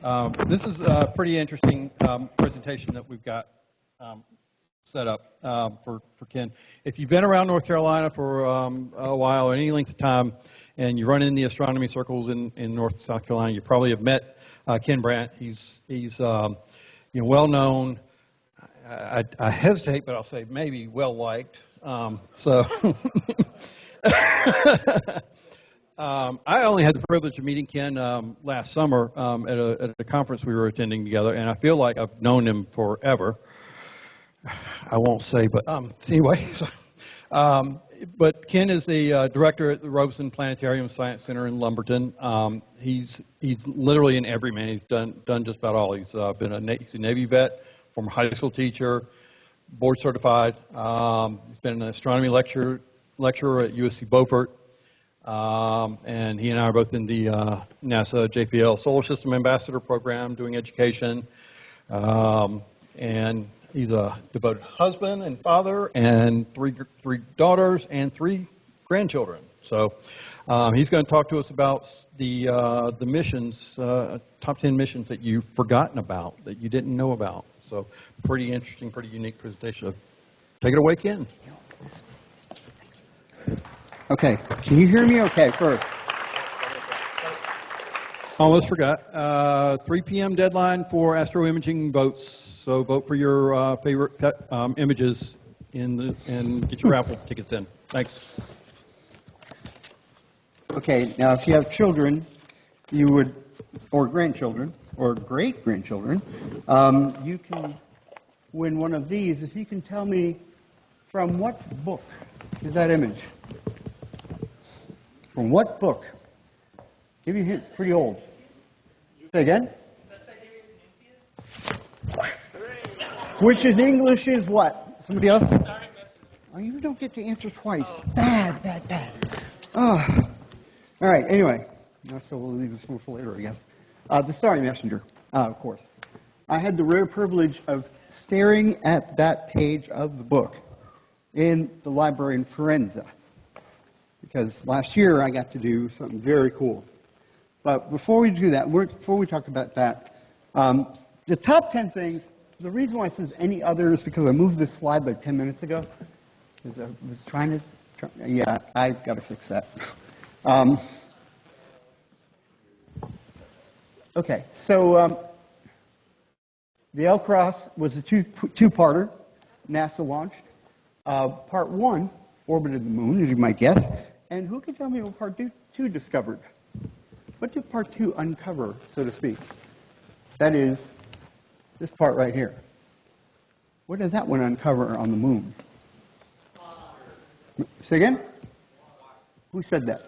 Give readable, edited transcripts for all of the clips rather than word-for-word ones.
This is a pretty interesting presentation that we've got set up for Ken. If you've been around North Carolina for a while or any length of time, and you run in the astronomy circles in North and South Carolina, you probably have met Ken Brandt. He's well known. I hesitate, but I'll say maybe well liked. I only had the privilege of meeting Ken last summer at a conference we were attending together, and I feel like I've known him forever. I won't say, but anyway. But Ken is the director at the Robeson Planetarium Science Center in Lumberton. He's literally an everyman. He's done just about all. He's he's a Navy vet, former high school teacher, board certified. He's been an astronomy lecturer at USC Beaufort. And he and I are both in the NASA JPL Solar System Ambassador Program doing education. And he's a devoted husband and father and three daughters and 3 grandchildren. So he's going to talk to us about the missions, top 10 missions that you've forgotten about, that you didn't know about. So pretty interesting, pretty unique presentation. Take it away, Ken. Okay, can you hear me okay first? Almost forgot. 3 p.m. deadline for astroimaging votes. So vote for your favorite images and get your raffle tickets in. Thanks. Okay, now if you have children, you would, or grandchildren, or great-grandchildren, you can win one of these if you can tell me from what book is that image? From what book? Give you a hint, it's pretty old. Say again? Which is English is what? Somebody else? Oh, you don't get to answer twice. Bad. Oh. All right, anyway. So we'll leave this one for later, I guess. The Starry Messenger, of course. I had the rare privilege of staring at that page of the book in the library in Forenza, because last year I got to do something very cool. But before we do that, before we talk about that, the top 10 things, the reason why it says any other is because I moved this slide like 10 minutes ago, because I was trying to, yeah, I've got to fix that. Okay, so the L-Cross was a two-parter NASA launched. Part 1 orbited the moon, as you might guess. And who can tell me what Part 2 discovered? What did Part 2 uncover, so to speak? That is this part right here. What did that one uncover on the moon? Say again? Who said that?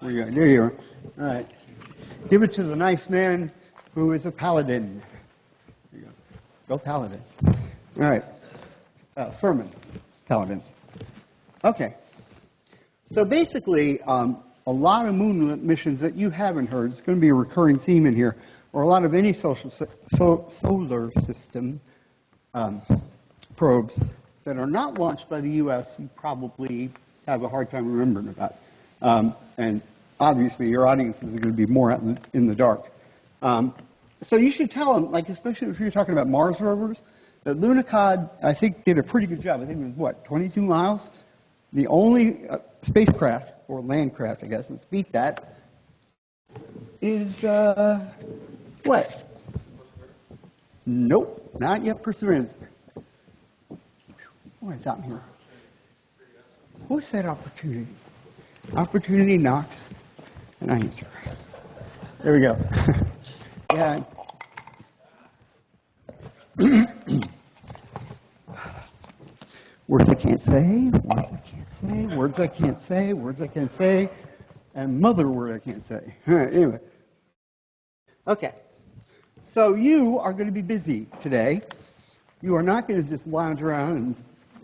There you are. All right. Give it to the nice man who is a paladin. There you go. Go paladins. All right. Furman, paladins. Okay. So basically, a lot of moon missions that you haven't heard, it's going to be a recurring theme in here, or a lot of any solar system probes that are not launched by the U.S., you probably have a hard time remembering about. And obviously, your audiences are going to be more out in the dark. So you should tell them, like, especially if you're talking about Mars rovers, that Lunokhod, I think, did a pretty good job. I think it was, what, 22 miles? The only spacecraft, or landcraft, I guess, that's beat that is, what? Nope, not yet Perseverance. What is that here? Who said opportunity? Opportunity knocks, and I answer. There we go. Yeah. Words I can't say, words I can't say, words I can't say, words I can't say, and mother word I can't say. All right, anyway. Okay. So you are going to be busy today. You are not going to just lounge around and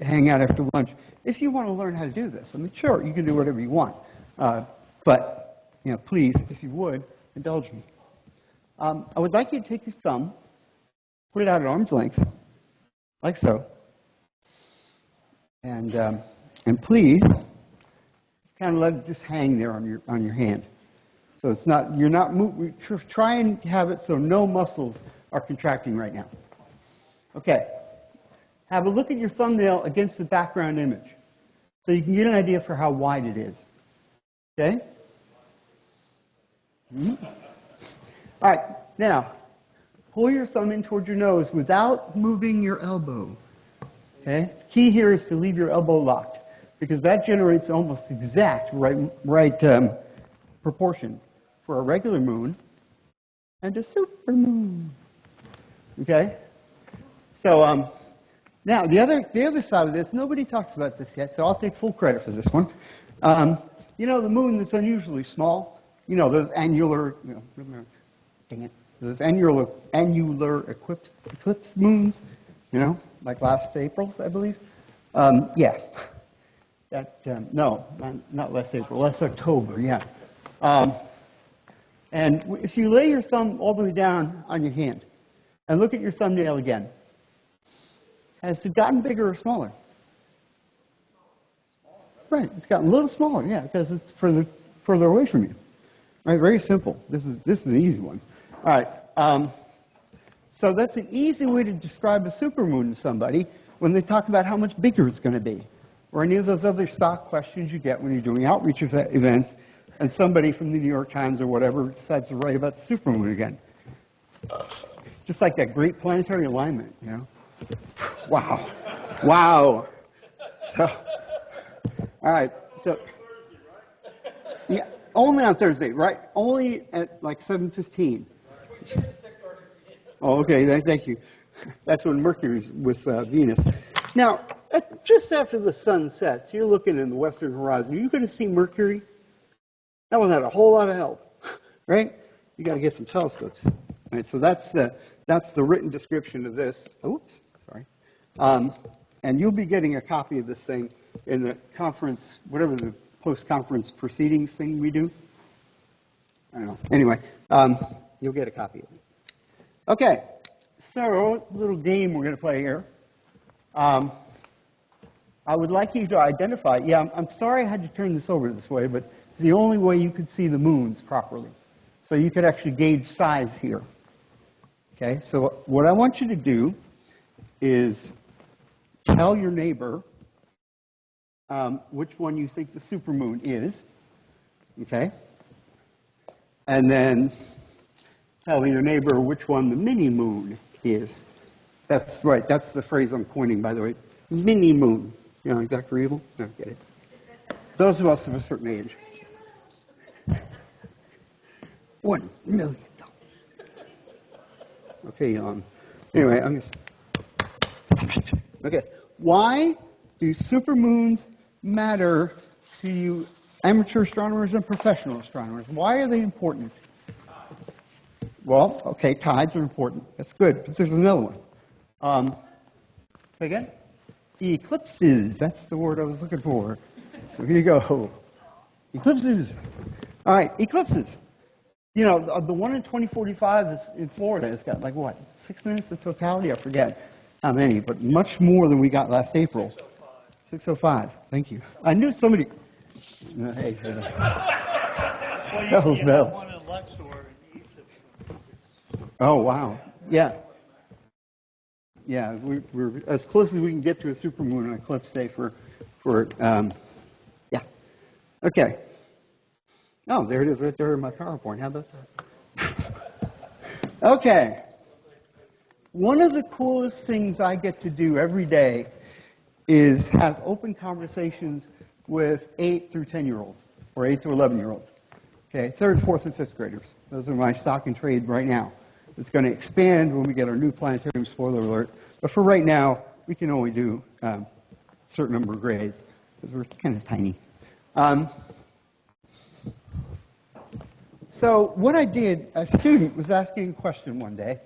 hang out after lunch. If you want to learn how to do this, I mean, sure, you can do whatever you want. But, you know, please, if you would, indulge me. I would like you to take your thumb, put it out at arm's length, like so. And please, kind of let it just hang there on your hand. So it's not, you're not, try and have it so no muscles are contracting right now. Okay. Have a look at your thumbnail against the background image so you can get an idea for how wide it is. Okay? Mm-hmm. All right. Now, pull your thumb in toward your nose without moving your elbow. Okay? Key here is to leave your elbow locked because that generates almost exact right proportion for a regular moon and a supermoon. Okay? So now the other side of this, nobody talks about this yet, so I'll take full credit for this one. You know, the moon is unusually small. You know, those annular, dang it, those annular eclipse moons. You know, like last April's, I believe. Yeah. No, not last April, last October, yeah. And if you lay your thumb all the way down on your hand and look at your thumbnail again, has it gotten bigger or smaller? Right, it's gotten a little smaller, yeah, because it's further away from you. Right, very simple. This is an easy one. All right. So that's an easy way to describe a supermoon to somebody when they talk about how much bigger it's going to be, or any of those other stock questions you get when you're doing outreach events, and somebody from the New York Times or whatever decides to write about the supermoon again. Just like that great planetary alignment, you know. Wow. Wow. So, all right. So, yeah, only on Thursday, right? Only at like 7:15. Oh, okay. Thank you. That's when Mercury's with Venus. Now, just after the sun sets, you're looking in the western horizon. Are you going to see Mercury? That was not a whole lot of help, right? You got to get some telescopes. All right, so that's the written description of this. Oops, sorry. And you'll be getting a copy of this thing in the conference, whatever the post-conference proceedings thing we do. I don't know. Anyway, you'll get a copy of it. Okay, so a little game we're going to play here. I would like you to identify. Yeah, I'm sorry I had to turn this over this way, but it's the only way you could see the moons properly. So you could actually gauge size here. Okay, so what I want you to do is tell your neighbor which one you think the supermoon is. Okay? And then tell your neighbor which one the mini-moon is. That's right. That's the phrase I'm coining, by the way. Mini-moon. You know, like Dr. Evil? No, get it. Those of us of a certain age. $1 million. Okay, anyway, I'm just... Okay. Why do supermoons matter to you amateur astronomers and professional astronomers? Why are they important? Well, okay, tides are important. That's good. But there's another one. Say again? Eclipses. That's the word I was looking for. So here you go. Eclipses. All right, eclipses. You know, the one in 2045 is in Florida. It's got like what, 6 minutes of totality? I forget how many, but much more than we got last April. 6:05. Thank you. I knew somebody. Hey. Bells, bells. One in Luxor in Egypt. Oh wow. Yeah. Yeah, we're as close as we can get to a supermoon on eclipse day for yeah. Okay. Oh, there it is right there in my PowerPoint. How about that? Okay. One of the coolest things I get to do every day is have open conversations with 8 through 10-year-olds or 8 through 11-year-olds. Okay, 3rd, 4th, and 5th graders. Those are my stock and trade right now. It's going to expand when we get our new planetarium, spoiler alert. But for right now, we can only do a certain number of grades because we're kind of tiny. So what I did, a student was asking a question one day,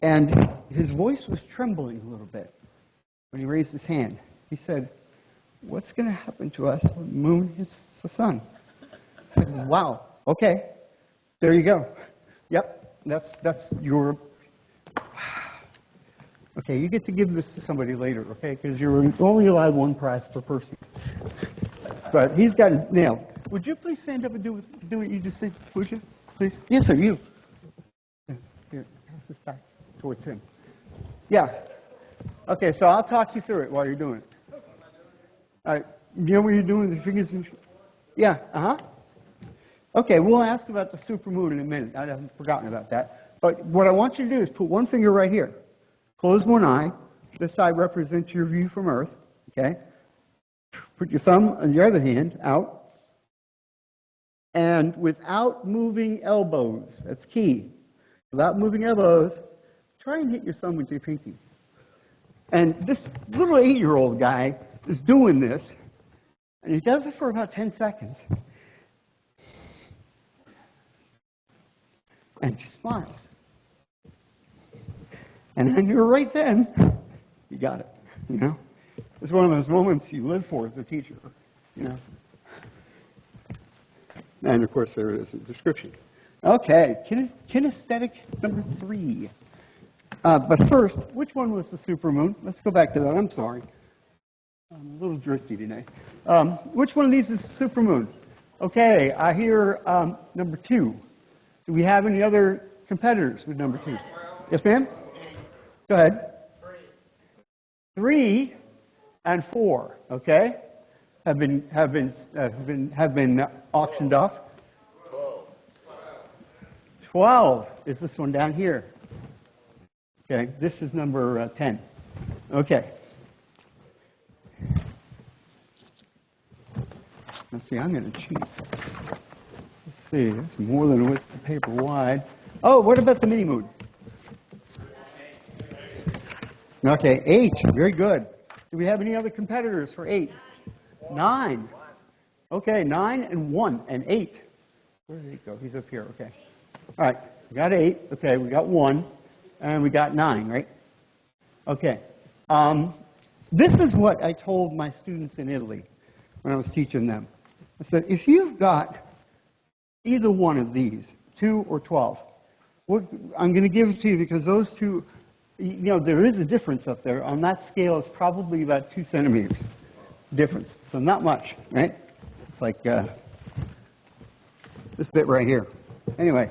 and his voice was trembling a little bit when he raised his hand. He said, "What's going to happen to us when the moon hits the sun?" I said, "Wow, okay, there you go. Yep, that's your... Okay, you get to give this to somebody later, okay, because you're only allowed one prize per person." But he's got it nailed. Would you please stand up and do do what you just said, would you? Please. Yes, sir, you. Here, pass this back towards him. Yeah. Okay, so I'll talk you through it while you're doing it. All right. You know what you're doing with the figures? Yeah, Okay, we'll ask about the supermoon in a minute. I haven't forgotten about that. But what I want you to do is put one finger right here. Close one eye. This side represents your view from Earth. Okay? Put your thumb on your other hand out. And without moving elbows, that's key. Without moving elbows, try and hit your thumb with your pinky. And this little 8-year-old guy is doing this, and he does it for about 10 seconds. And just smiles. And I knew right then, you got it, you know? It's one of those moments you live for as a teacher, you know? And of course, there is a description. Okay, kinesthetic number 3. But first, which one was the supermoon? Let's go back to that. I'm sorry. I'm a little drifty today. Which one of these is the supermoon? Okay, I hear number 2. Do we have any other competitors with number 2? Yes, ma'am? Go ahead. 3 and 4, okay? Have been auctioned off. 12 is this one down here. Okay, this is number 10. Okay. Let's see, I'm going to cheat. Let's see, it's more than a width of paper wide. Oh, what about the mini moon? Okay, 8. Very good. Do we have any other competitors for 8? 9. Okay, 9 and 1 and 8. Where did he go? He's up here. Okay. All right, we got 8. Okay, we got 1. And we got 9, right? Okay. This is what I told my students in Italy when I was teaching them. I said, if you've got either one of these, 2 or 12, I'm going to give it to you because those two, you know, there is a difference up there. On that scale, it's probably about 2 centimeters difference. So not much, right? It's like this bit right here. Anyway,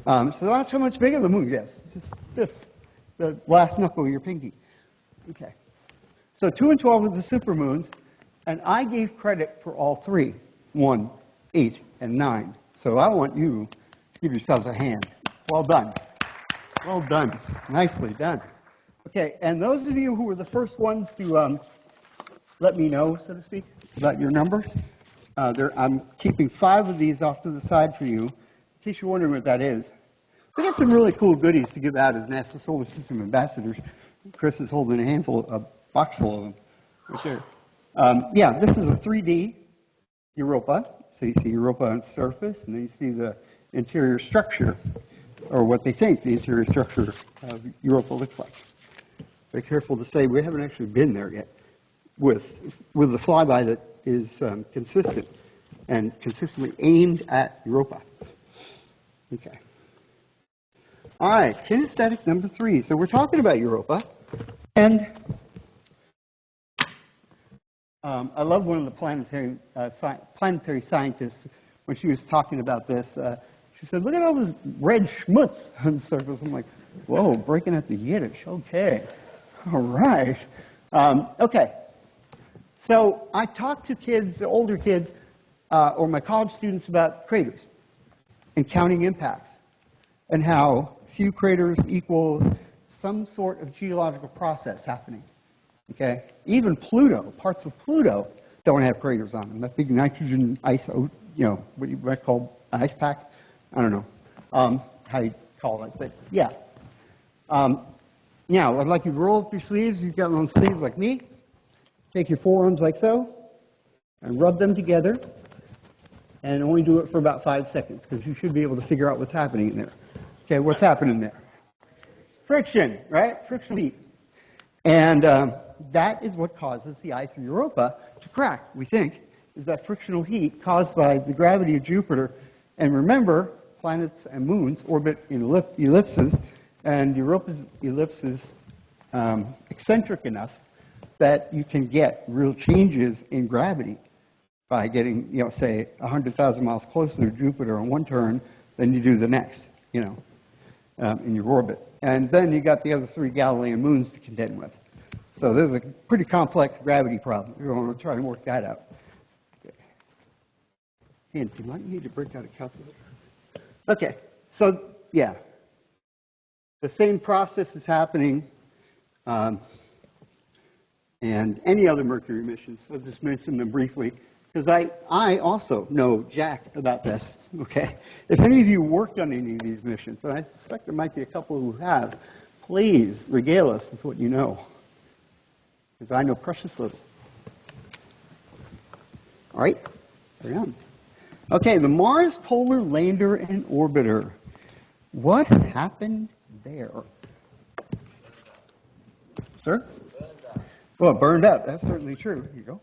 so that's how much bigger the moon gets. It's just this, the last knuckle of your pinky. Okay. So 2 and 12 are the supermoons, and I gave credit for all 3, 1, 8, and 9. So I want you to give yourselves a hand. Well done. Well done. Nicely done. Okay, and those of you who were the first ones to let me know, so to speak, about your numbers, I'm keeping 5 of these off to the side for you. In case you're wondering what that is, we got some really cool goodies to give out as NASA Solar System ambassadors. Chris is holding a box full of them. Right there. Yeah, this is a 3D Europa. So you see Europa on its surface, and then you see the interior structure, or what they think the interior structure of Europa looks like. Very careful to say we haven't actually been there yet with the flyby that is consistent and consistently aimed at Europa. Okay. All right, kinesthetic number 3. So we're talking about Europa, and I love one of the planetary scientists when she was talking about this. She said, "Look at all this red schmutz on the surface." I'm like, "Whoa, breaking out the Yiddish." Okay, all right, okay. So I talked to kids, older kids, or my college students about craters and counting impacts, and how few craters equals some sort of geological process happening. Okay, even Pluto, parts of Pluto don't have craters on them. That big nitrogen ice, you know, what you might call an ice pack. I don't know how you call it, but yeah. Now, I'd like you to roll up your sleeves. You've got long sleeves like me. Take your forearms like so, and rub them together. And only do it for about 5 seconds, because you should be able to figure out what's happening in there. Okay, what's happening there? Friction, right? Frictional heat. And that is what causes the ice of Europa to crack, we think, is that frictional heat caused by the gravity of Jupiter. And remember, planets and moons orbit in ellipses, and Europa's ellipse is eccentric enough that you can get real changes in gravity by getting, say 100,000 miles closer to Jupiter on one turn than you do the next, in your orbit. And then you got the other 3 Galilean moons to contend with. So there's a pretty complex gravity problem. We're going to try and work that out. Okay. And you might need to break out a calculator. Okay, so yeah, the same process is happening, and any other Mercury missions. I'll just mention them briefly, because I also know jack about this, okay? If any of you worked on any of these missions, and I suspect there might be a couple who have, please regale us with what you know, because I know precious little. All right, carry on. Okay, the Mars Polar Lander and Orbiter. What happened there? Sir? Well, it burned up. That's certainly true. Here you go.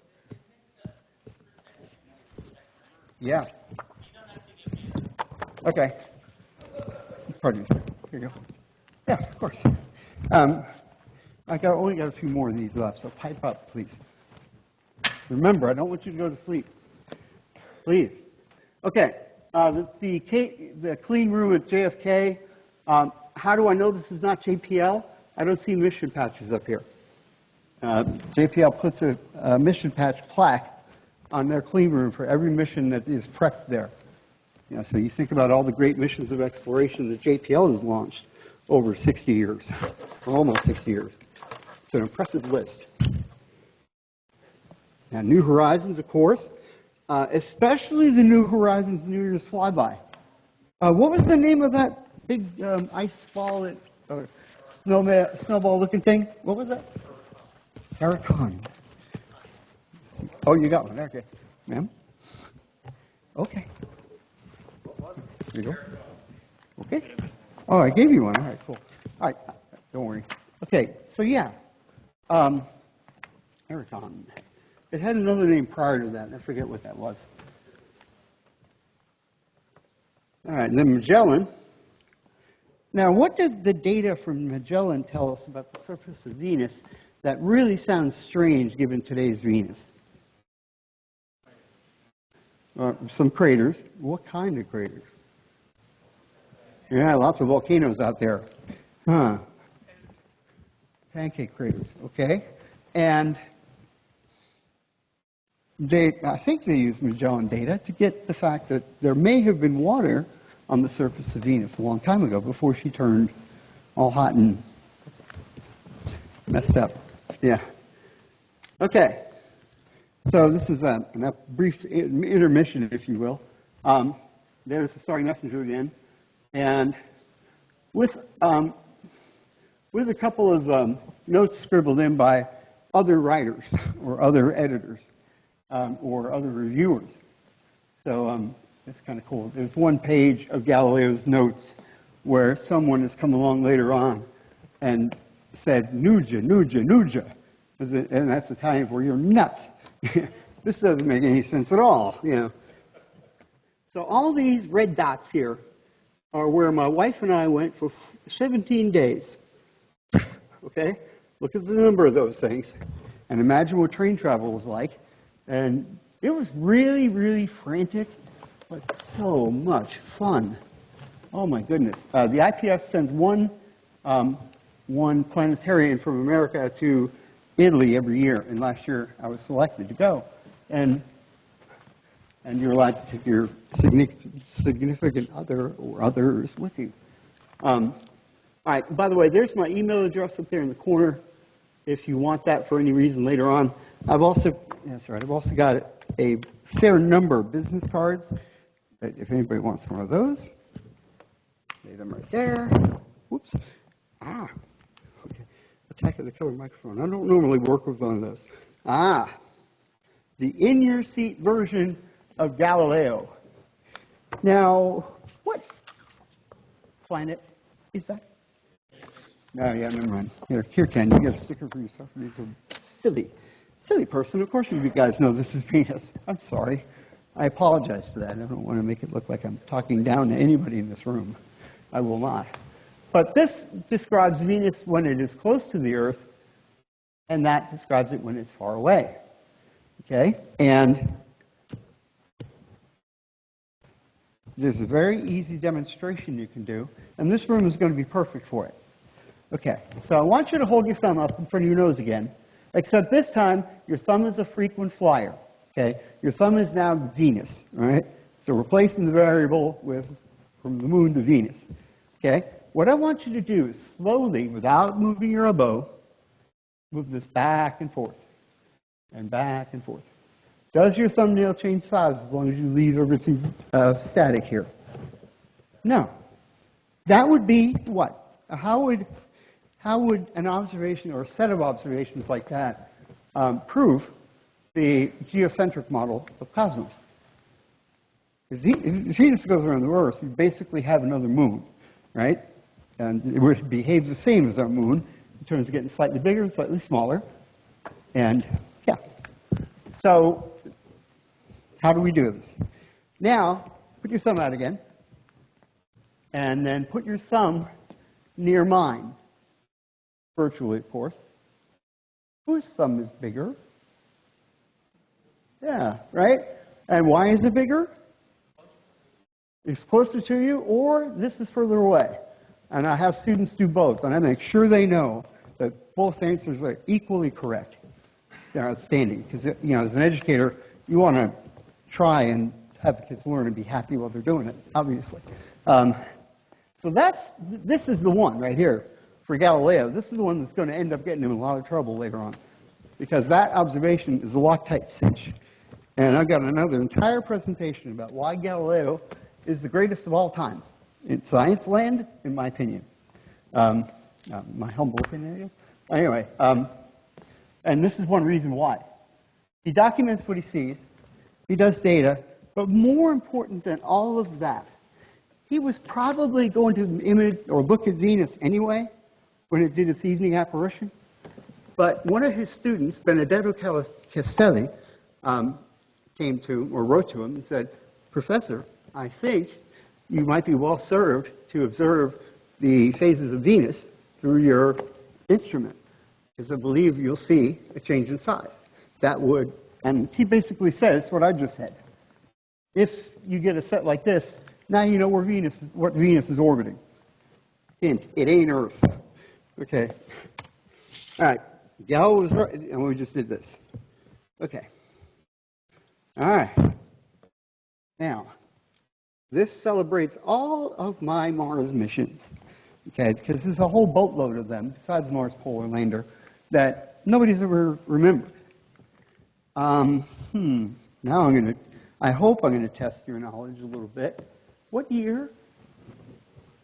Yeah. Okay. Pardon me, sir. Here you go. Yeah, of course. Only got a few more of these left, so pipe up, please. Remember, I don't want you to go to sleep. Please. Okay. The clean room at JFK. How do I know this is not JPL? I don't see mission patches up here. JPL puts a mission patch plaque on their clean room for every mission that is prepped there. So you think about all the great missions of exploration that JPL has launched over 60 years, or almost 60 years. It's an impressive list. Now, New Horizons, of course, especially the New Horizons New Year's flyby. What was the name of that big ice ball, snowball-looking thing? What was that? Terracon. Oh, you got one. Okay. Ma'am? Okay. Here you go. Okay. Oh, I gave you one. All right, cool. All right. Don't worry. Okay, so yeah. Terracon. It had another name prior to that, and I forget what that was. All right, and then Magellan. Now, what did the data from Magellan tell us about the surface of Venus that really sounds strange given today's Venus? Some craters. What kind of craters? Yeah, lots of volcanoes out there. Huh. Pancake craters, okay. And I think they used Magellan data to get the fact that there may have been water on the surface of Venus a long time ago before she turned all hot and messed up. Yeah. Okay. So this is a brief intermission, if you will. There's the Starry Messenger again. And with a couple of notes scribbled in by other writers or other editors or other reviewers. So it's kind of cool. There's one page of Galileo's notes where someone has come along later on and said, Nuja, Nuja, Nuja. And that's Italian for you're nuts. This doesn't make any sense at all, So all these red dots here are where my wife and I went for 17 days. Okay? Look at the number of those things. And imagine what train travel was like. And it was really, really frantic, but so much fun. Oh my goodness. The IPS sends one planetarian from America to Italy every year. And last year I was selected to go. And you're allowed to take your significant other or others with you. All right, by the way, there's my email address up there in the corner if you want that for any reason later on. I've also got a fair number of business cards. If anybody wants one of those, lay them right there. Whoops. Okay. Attack of the killer microphone. I don't normally work with one of those. The in-your-seat version of Galileo. Now, what planet is that? No, yeah, never mind. Here, Ken, you get a sticker for yourself. He's a silly person. Of course you guys know this is Venus. I'm sorry. I apologize for that. I don't want to make it look like I'm talking down to anybody in this room. I will not. But this describes Venus when it is close to the Earth, and that describes it when it's far away. Okay? And There's a very easy demonstration you can do, and this room is going to be perfect for it. Okay, so I want you to hold your thumb up in front of your nose again, except this time your thumb is a frequent flyer. Okay, your thumb is now Venus, all right? So replacing the variable with from the moon to Venus. Okay, what I want you to do is slowly, without moving your elbow, move this back and forth, and back and forth. Does your thumbnail change size as long as you leave everything static here? No. That would be what? How would an observation or a set of observations like that prove the geocentric model of cosmos? If Venus goes around the Earth, you basically have another moon, right? And it behaves the same as our moon in terms of getting slightly bigger and slightly smaller. And yeah. So how do we do this? Now, put your thumb out again. And then put your thumb near mine. Virtually, of course. Whose thumb is bigger? Yeah, right? And why is it bigger? It's closer to you, or this is further away. And I have students do both, and I make sure they know that both answers are equally correct. They're outstanding, because as an educator, you want to try and have the kids learn and be happy while they're doing it, obviously. So this is the one right here for Galileo. This is the one that's going to end up getting him in a lot of trouble later on, because that observation is a Loctite cinch. And I've got another entire presentation about why Galileo is the greatest of all time in science land, in my opinion. My humble opinion, I guess. Anyway, and this is one reason why. He documents what he sees, he does data, but more important than all of that, he was probably going to image or look at Venus anyway when it did its evening apparition. But one of his students, Benedetto Castelli, came to, or wrote to him and said, "Professor, I think you might be well served to observe the phases of Venus through your instrument, because I believe you'll see a change in size." That would, and he basically says what I just said. If you get a set like this, now you know what Venus is orbiting. Hint, it ain't Earth. Okay. All right. Galileo was right, and we just did this. Okay. All right. Now, this celebrates all of my Mars missions, okay, because there's a whole boatload of them, besides Mars Polar Lander, that nobody's ever remembered. Now I hope I'm going to test your knowledge a little bit. What year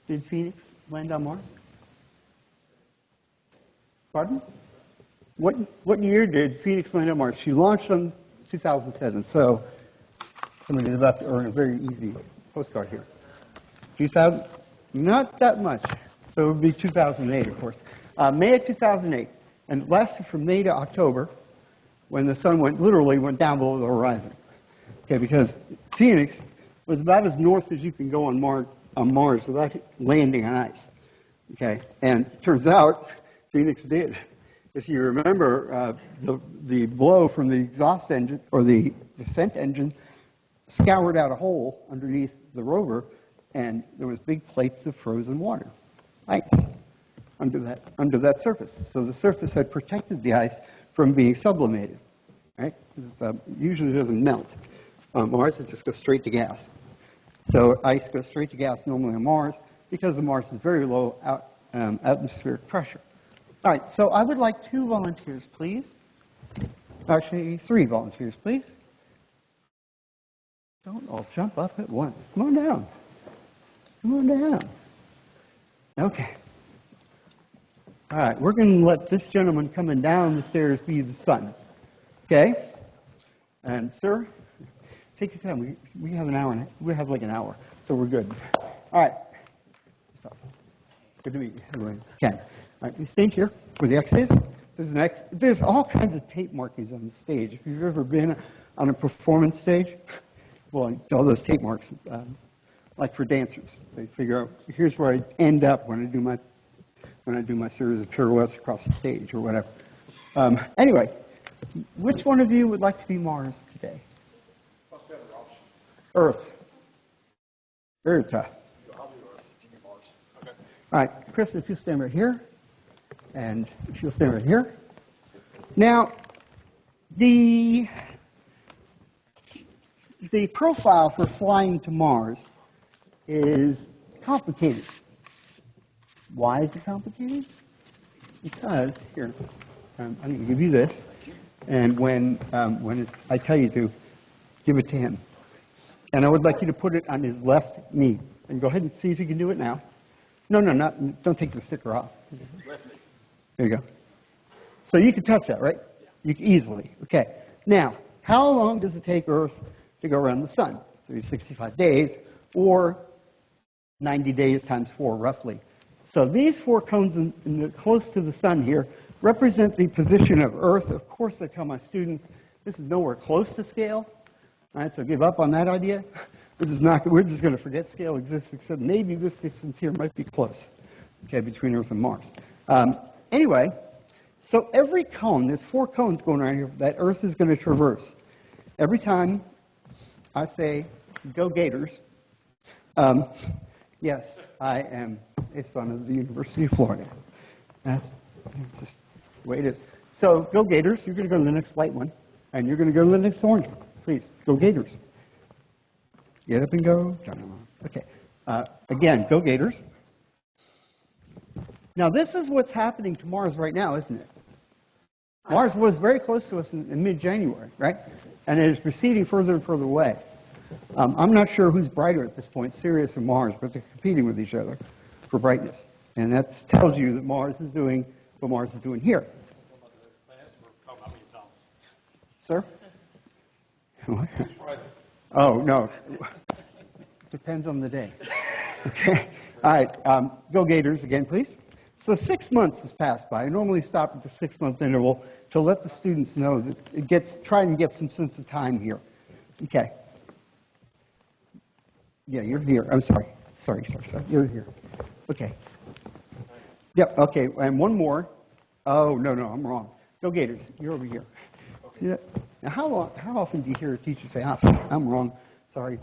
did Phoenix land on Mars? Pardon? What year did Phoenix land on Mars? She launched in 2007, so somebody's about to earn a very easy postcard here. 2000? Not that much. So it would be 2008, of course. May of 2008. And it lasted from May to October, when the sun literally went down below the horizon. Okay, because Phoenix was about as north as you can go on Mars without landing on ice. Okay, and it turns out Phoenix did. If you remember, the blow from the exhaust engine, or the descent engine, scoured out a hole underneath the rover, and there was big plates of frozen water, ice, under that surface. So the surface had protected the ice from being sublimated, right? Because usually it doesn't melt. On Mars, it just goes straight to gas. So ice goes straight to gas normally on Mars because the Mars is very low atmospheric pressure. All right, so I would like 2 volunteers, please. Actually, 3 volunteers, please. Don't all jump up at once. Come on down. Come on down. Okay. All right, we're going to let this gentleman coming down the stairs be the sun. Okay? And, sir, take your time. We have an hour. We have like an hour, so we're good. All right. So, good to meet you, everyone. Ken. All right, you stand here where the X is. This is an X. There's all kinds of tape markings on the stage. If you've ever been on a performance stage, well, all those tape marks, like for dancers, they figure out here's where I end up when I do my series of pirouettes across the stage or whatever. Anyway, which one of you would like to be Mars today? Earth. Very tough. All right, Chris, if you stand right here, and if you'll stand right here. Now, the profile for flying to Mars is complicated. Why is it complicated? Because, here, I'm going to give you this, and when I tell you to, give it to him. And I would like you to put it on his left knee. And go ahead and see if you can do it now. No, don't take the sticker off. There you go. So you can touch that, right? You can easily. Okay. Now, how long does it take Earth to go around the sun? 365 days, or 90 days times 4, roughly. So these 4 cones close to the sun here represent the position of Earth. Of course, I tell my students, this is nowhere close to scale. All right, so give up on that idea. We're just going to forget scale exists, except maybe this distance here might be close, okay, between Earth and Mars. Anyway, so every cone, there's 4 cones going around here that Earth is going to traverse. Every time I say, go Gators, yes, I am a son of the University of Florida. That's just the way it is. So go Gators, you're going to go to the next white one, and you're going to go to the next orange one. Please, go Gators. Get up and go. Okay. Again, go Gators. Now, this is what's happening to Mars right now, isn't it? Mars was very close to us in mid-January, right? And it is receding further and further away. I'm not sure who's brighter at this point, Sirius or Mars, but they're competing with each other for brightness. And that tells you that Mars is doing what Mars is doing here. Sir? Oh, no. Depends on the day. Okay. All right. Go Gators again, please. So 6 months has passed by. I normally stop at the 6-month interval to let the students know that try and get some sense of time here. Okay. Yeah, you're here. I'm sorry. Sorry. You're here. Okay. Yep. Okay. And one more. Oh, no, I'm wrong. Go Gators. You're over here. See that? Now, how often do you hear a teacher say, I'm wrong, sorry?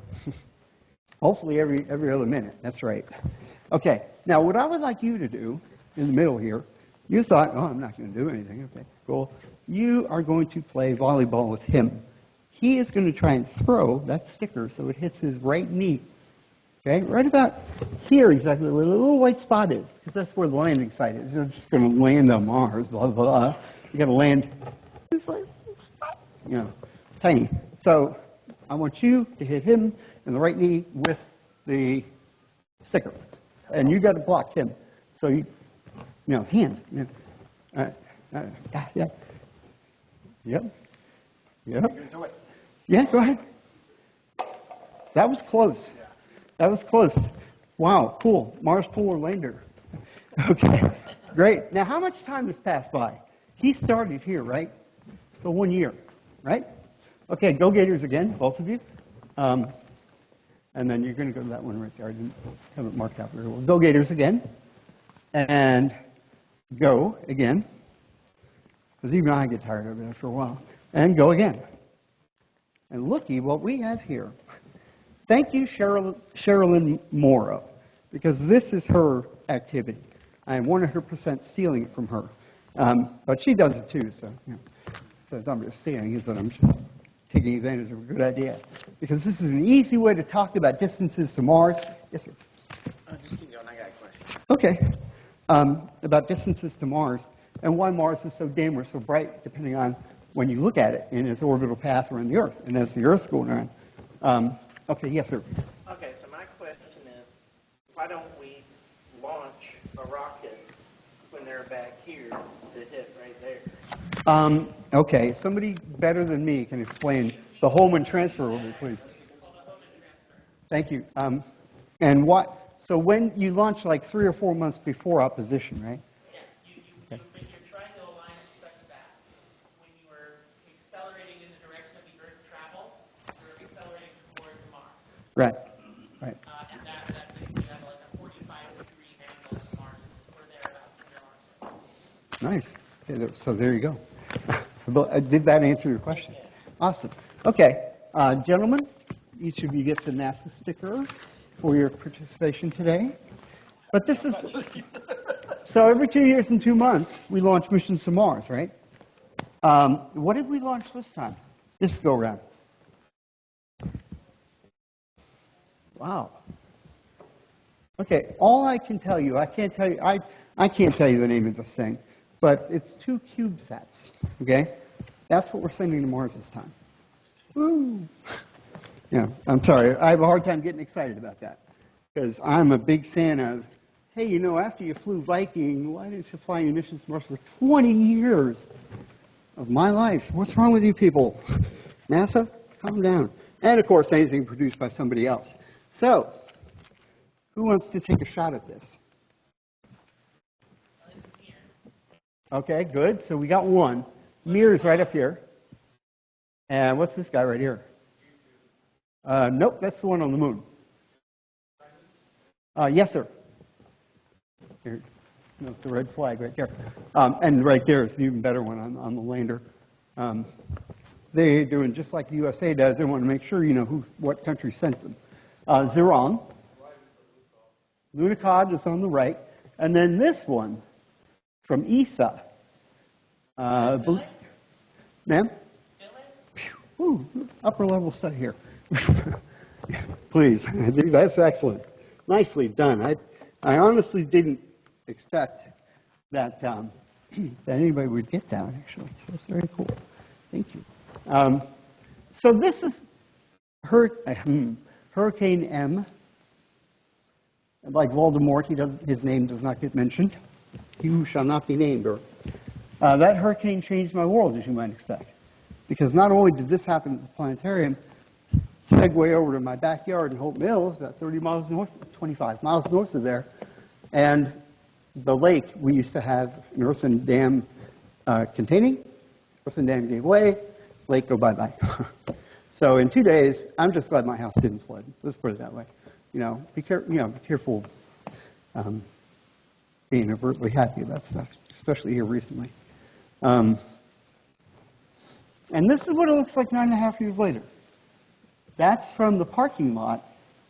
Hopefully every other minute. That's right. Okay. Now, what I would like you to do in the middle here, you thought, oh, I'm not going to do anything. Okay, cool. You are going to play volleyball with him. He is going to try and throw that sticker so it hits his right knee. Okay, right about here exactly where the little white spot is, because that's where the landing site is. You're just going to land on Mars, blah, blah, blah. You got to land, it's like, tiny. So I want you to hit him in the right knee with the sticker. And you got to block him. So hands. Yeah. All right. Yeah. Yep. Yeah, go ahead. That was close. That was close. Wow, cool. Mars Polar Lander. Okay, great. Now, how much time has passed by? He started here, right? So 1 year, right? Okay, go Gators again, both of you. And then you're going to go to that one right there. I didn't have it marked out very well. Go Gators again. And go again. Because even I get tired of it after a while. And go again. And looky what we have here. Thank you, Sherilyn Morrow, because this is her activity. I am 100% stealing it from her. But she does it too, so, so I'm just stealing is that I'm just taking advantage of a good idea. Because this is an easy way to talk about distances to Mars. Yes, sir? Just keep going. I got a question. Okay. About distances to Mars and why Mars is so dim or so bright, depending on when you look at it in its orbital path around the Earth, and as the Earth's going around. Okay, yes, sir. Okay, so my question is, why don't we launch a rocket when they're back here to hit right there? Okay, somebody better than me can explain the Holman transfer orbit, please. Thank you. And what? So when you launch like 3 or 4 months before opposition, right? Yeah, you make your triangle line such that when you were accelerating in the direction of the Earth's travel, you're accelerating towards Mars. Right. And that makes you have like a 45-degree angle to Mars, or thereabouts from your launch. Nice. Okay, so there you go. Did that answer your question? Awesome. Okay, gentlemen, each of you gets a NASA sticker. for your participation today. But this is, so every 2 years and 2 months, we launch missions to Mars, right? What did we launch this time? This go around. Wow. Okay, all I can tell you, I can't tell you the name of this thing, but it's 2 CubeSats, okay? That's what we're sending to Mars this time. Woo! Yeah, I'm sorry, I have a hard time getting excited about that, because I'm a big fan of, hey, you know, after you flew Viking, why didn't you fly any missions to Mars for 20 years of my life? What's wrong with you people? NASA, calm down. And of course, anything produced by somebody else. So, who wants to take a shot at this? Okay, good. So we got one. Mir's right up here. And what's this guy right here? Nope, that's the one on the moon. Yes, sir. Here, no, the red flag right there. And right there is the even better one on the lander. They're doing just like the USA does. They want to make sure you know what country sent them. Zirong. Lunicod is on the right. And then this one from ESA. Ma'am? Ooh, upper level stuff here. Please. I think that's excellent. Nicely done. I honestly didn't expect that that anybody would get that, actually. So it's very cool. Thank you. So this is Hurricane M. Like Voldemort, his name does not get mentioned. You shall not be named. Or that hurricane changed my world, as you might expect. Because not only did this happen at the planetarium, segue over to my backyard in Hope Mills, about 30 miles north, 25 miles north of there, and the lake we used to have an earthen dam containing. Earthen dam gave way, lake go bye-bye. So in 2 days, I'm just glad my house didn't flood. Let's put it that way. Be careful being overtly happy about stuff, especially here recently. And this is what it looks like 9.5 years later. That's from the parking lot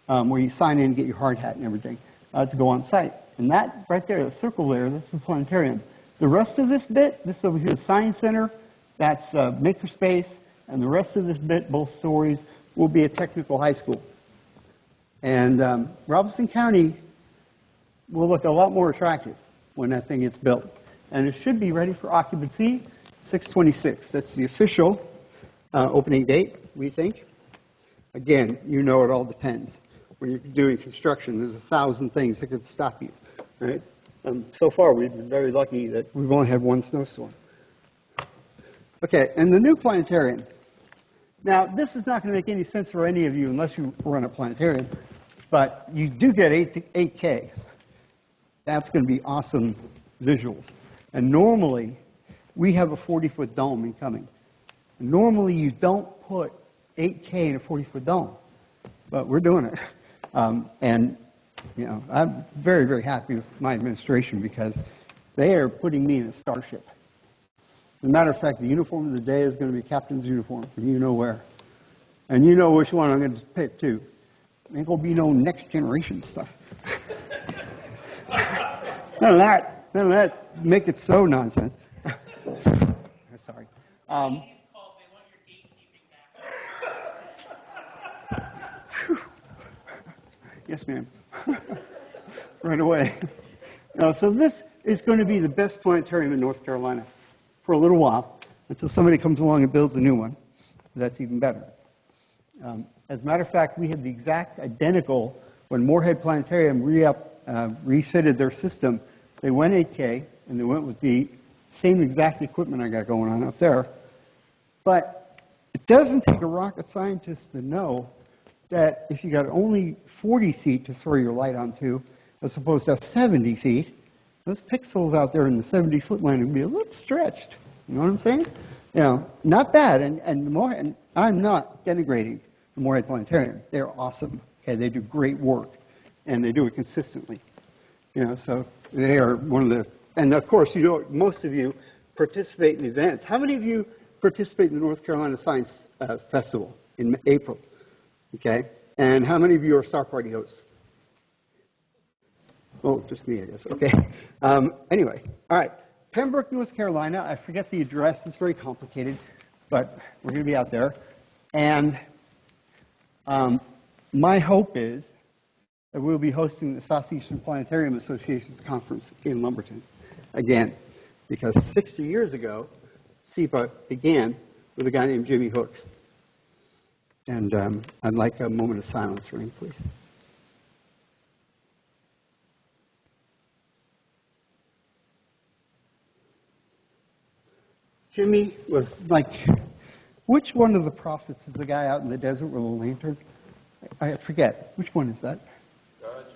where you sign in and get your hard hat and everything to go on site. And that right there, the circle there, this is the planetarium. The rest of this bit, this over here, the Science Center, that's makerspace, and the rest of this bit, both stories, will be a technical high school. And Robeson County will look a lot more attractive when that thing gets built. And it should be ready for occupancy 6/26. That's the official opening date, we think. Again, it all depends. When you're doing construction, there's 1,000 things that could stop you, right? So far, we've been very lucky that we've only had one snowstorm. Okay, and the new planetarium. Now, this is not going to make any sense for any of you unless you run a planetarium, but you do get 8K. That's going to be awesome visuals. And normally, we have a 40-foot dome incoming. Normally, you don't put 8K in a 40-foot dome, but we're doing it. And I'm very, very happy with my administration because they are putting me in a starship. As a matter of fact, the uniform of the day is going to be captain's uniform from you know where. And you know which one I'm going to pick, too. Ain't going to be no next generation stuff. None of that. Make it so nonsense. Sorry. Yes, ma'am. Right away. So this is going to be the best planetarium in North Carolina for a little while until somebody comes along and builds a new one. That's even better. As a matter of fact, we had the exact identical when Moorhead Planetarium refitted their system. They went 8K and they went with the same exact equipment I got going on up there. But it doesn't take a rocket scientist to know that if you got only 40 feet to throw your light onto, as opposed to 70 feet, those pixels out there in the 70-foot line would be a little stretched. You know what I'm saying? Not bad. And I'm not denigrating the Moorhead Planetarium. They're awesome. Okay, they do great work, and they do it consistently. So they are one of the. And of course, most of you participate in events. How many of you participate in the North Carolina Science Festival in April? Okay, and how many of you are Star Party hosts? Oh, just me, I guess. Okay. Anyway, all right. Pembroke, North Carolina. I forget the address. It's very complicated, but we're going to be out there. And my hope is that we'll be hosting the Southeastern Planetarium Association's conference in Lumberton again, because 60 years ago, SEPA began with a guy named Jimmy Hooks. And I'd like a moment of silence for him, please. Jimmy was like, which one of the prophets is the guy out in the desert with a lantern? I forget. Which one is that? Diogenes.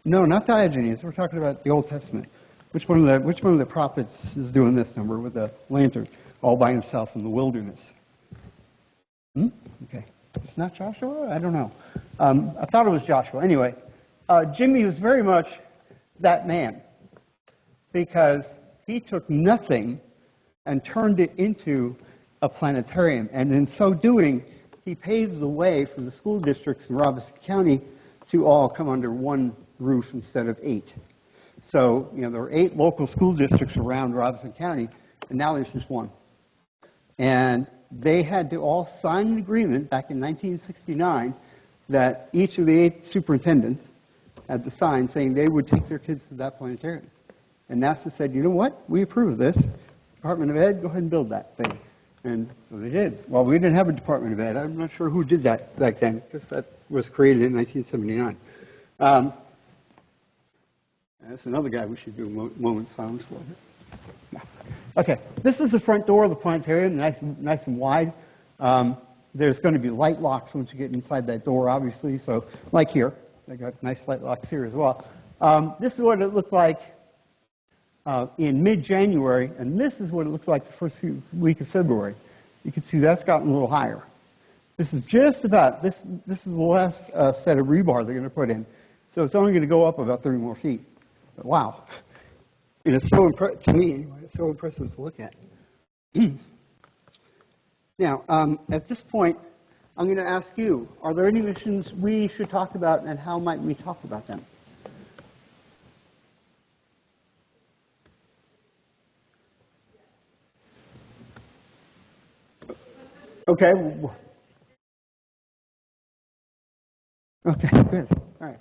No, not Diogenes. We're talking about the Old Testament. Which one of the prophets is doing this number with a lantern all by himself in the wilderness? Okay. It's not Joshua? I don't know. I thought it was Joshua. Anyway, Jimmy was very much that man because he took nothing and turned it into a planetarium. And in so doing, he paved the way for the school districts in Robeson County to all come under one roof instead of 8. So, there were 8 local school districts around Robeson County, and now there's just one. And they had to all sign an agreement back in 1969 that each of the 8 superintendents had to sign saying they would take their kids to that planetarium. And NASA said, you know what? We approve of this. Department of Ed, go ahead and build that thing. And so they did. Well, we didn't have a Department of Ed. I'm not sure who did that back then, because that was created in 1979. That's another guy we should do a moment's silence for. No. Okay, this is the front door of the planetarium, nice and wide. There's going to be light locks once you get inside that door, obviously. So, like here, they got nice light locks here as well. This is what it looked like in mid-January, and this is what it looks like the first week of February. You can see that's gotten a little higher. This is just about, this is the last set of rebar they're going to put in. So it's only going to go up about 30 more feet. But wow. And it's so impressive, to me anyway, it's so impressive to look at. Now, at this point, I'm going to ask you, are there any missions we should talk about, and how might we talk about them? Okay. Okay, good. All right.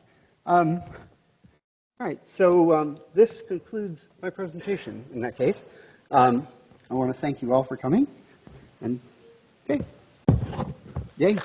All right, so this concludes my presentation in that case. I want to thank you all for coming. And, okay. Yay.